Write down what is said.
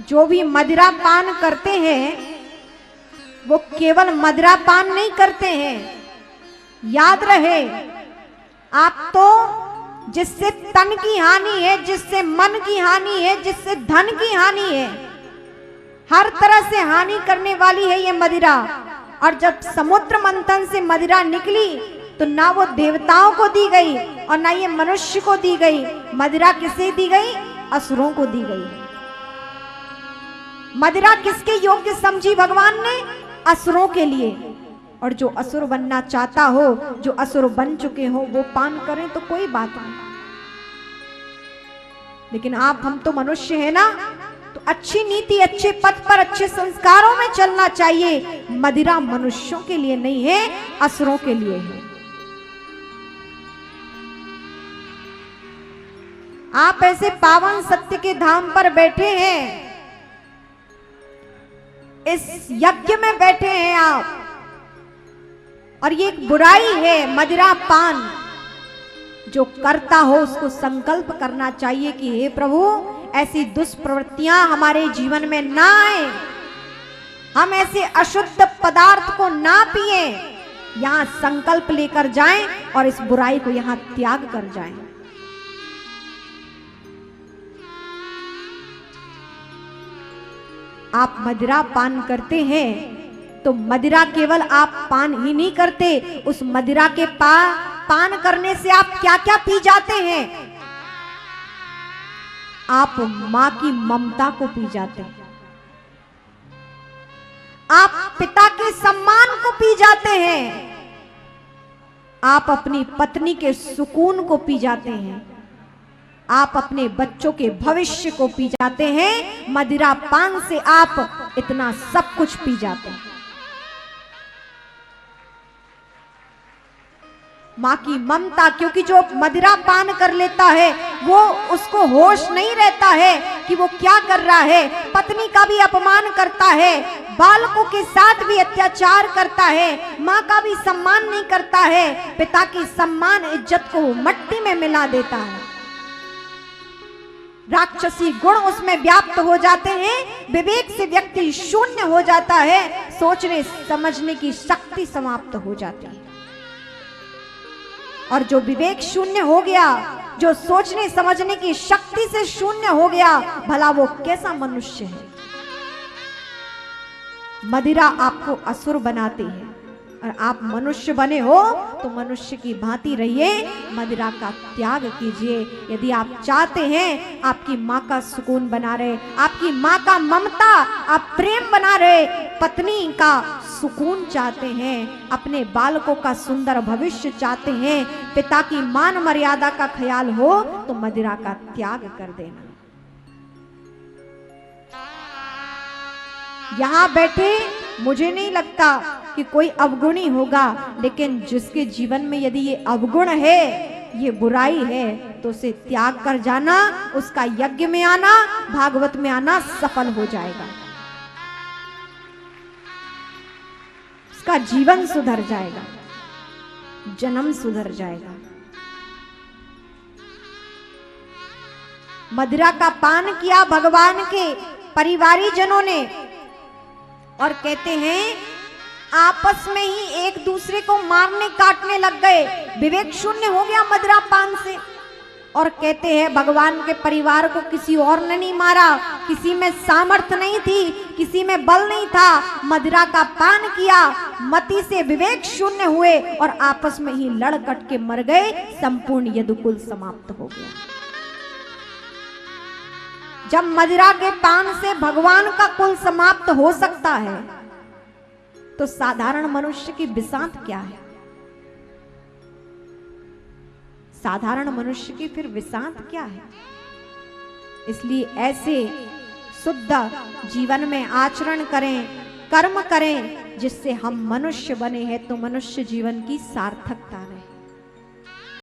जो भी मदिरा पान करते हैं वो केवल मदिरा पान नहीं करते हैं। याद रहे, आप तो जिससे तन की हानि है, जिससे मन की हानि है, जिससे धन की हानि है, हर तरह से हानि करने वाली है ये मदिरा। और जब समुद्र मंथन से मदिरा निकली तो ना वो देवताओं को दी गई और ना ये मनुष्य को दी गई। मदिरा किसे दी गई? असुरों को दी गई। मदिरा किसके योग्य समझी भगवान ने? असुरों के लिए। और जो असुर बनना चाहता हो, जो असुर बन चुके हो, वो पान करें तो कोई बात नहीं। लेकिन हम तो मनुष्य हैं ना, तो अच्छी नीति, अच्छे पथ पर, अच्छे संस्कारों में चलना चाहिए। मदिरा मनुष्यों के लिए नहीं है, असुरों के लिए है। आप ऐसे पावन सत्य के धाम पर बैठे हैं, इस यज्ञ में बैठे हैं आप, और ये एक बुराई है मदिरा पान। जो करता हो उसको संकल्प करना चाहिए कि हे प्रभु, ऐसी दुष्प्रवृत्तियां हमारे जीवन में ना आए, हम ऐसे अशुद्ध पदार्थ को ना पिए। यहां संकल्प लेकर जाएं और इस बुराई को यहां त्याग कर जाएं। आप मदिरा पान करते हैं तो मदिरा केवल आप पान ही नहीं करते, उस मदिरा के पान करने से आप क्या क्या पी जाते हैं? आप मां की ममता को पी जाते हैं, आप पिता के सम्मान को पी जाते हैं, आप अपनी पत्नी के सुकून को पी जाते हैं, आप अपने बच्चों के भविष्य को पी जाते हैं। मदिरा पान से आप इतना सब कुछ पी जाते हैं। मां की ममता, क्योंकि जो मदिरा पान कर लेता है वो उसको होश नहीं रहता है कि वो क्या कर रहा है। पत्नी का भी अपमान करता है, बालकों के साथ भी अत्याचार करता है, मां का भी सम्मान नहीं करता है, पिता की सम्मान इज्जत को मट्टी में मिला देता है। राक्षसी गुण उसमें व्याप्त हो जाते हैं, विवेक से व्यक्ति शून्य हो जाता है, सोचने समझने की शक्ति समाप्त हो जाती है। और जो विवेक शून्य हो गया, जो सोचने समझने की शक्ति से शून्य हो गया, भला वो कैसा मनुष्य है? मदिरा आपको असुर बनाती है और आप मनुष्य बने हो तो मनुष्य की भांति रहिए, मदिरा का त्याग कीजिए। यदि आप चाहते हैं आपकी माँ का सुकून बना रहे, आपकी माँ का ममता, आप प्रेम बना रहे, पत्नी का सुकून चाहते हैं, अपने बालकों का सुंदर भविष्य चाहते हैं, पिता की मान मर्यादा का ख्याल हो, तो मदिरा का त्याग कर देना। यहां बैठे मुझे नहीं लगता कि कोई अवगुणी होगा, लेकिन जिसके जीवन में यदि ये अवगुण है, ये बुराई है, तो उसे त्याग कर जाना, उसका यज्ञ में आना, भागवत में आना सफल हो जाएगा। उसका जीवन सुधर जाएगा, जन्म सुधर जाएगा। मदिरा का पान किया भगवान के परिवारी जनों ने और कहते हैं आपस में ही एक दूसरे को मारने काटने लग गए। विवेक शून्य हो गया मदिरा पान से। और कहते हैं भगवान के परिवार को किसी और ने नहीं मारा, किसी में सामर्थ्य नहीं थी, किसी में बल नहीं था, मदिरा का पान किया, मति से विवेक शून्य हुए और आपस में ही लड़ कट के मर गए। संपूर्ण यदुकुल समाप्त हो गया। जब मदिरा के पान से भगवान का कुल समाप्त हो सकता है, तो साधारण मनुष्य की बिसात क्या है? साधारण मनुष्य की फिर विसात क्या है? इसलिए ऐसे शुद्ध जीवन में आचरण करें, कर्म करें, जिससे हम मनुष्य बने हैं, तो मनुष्य जीवन की सार्थकता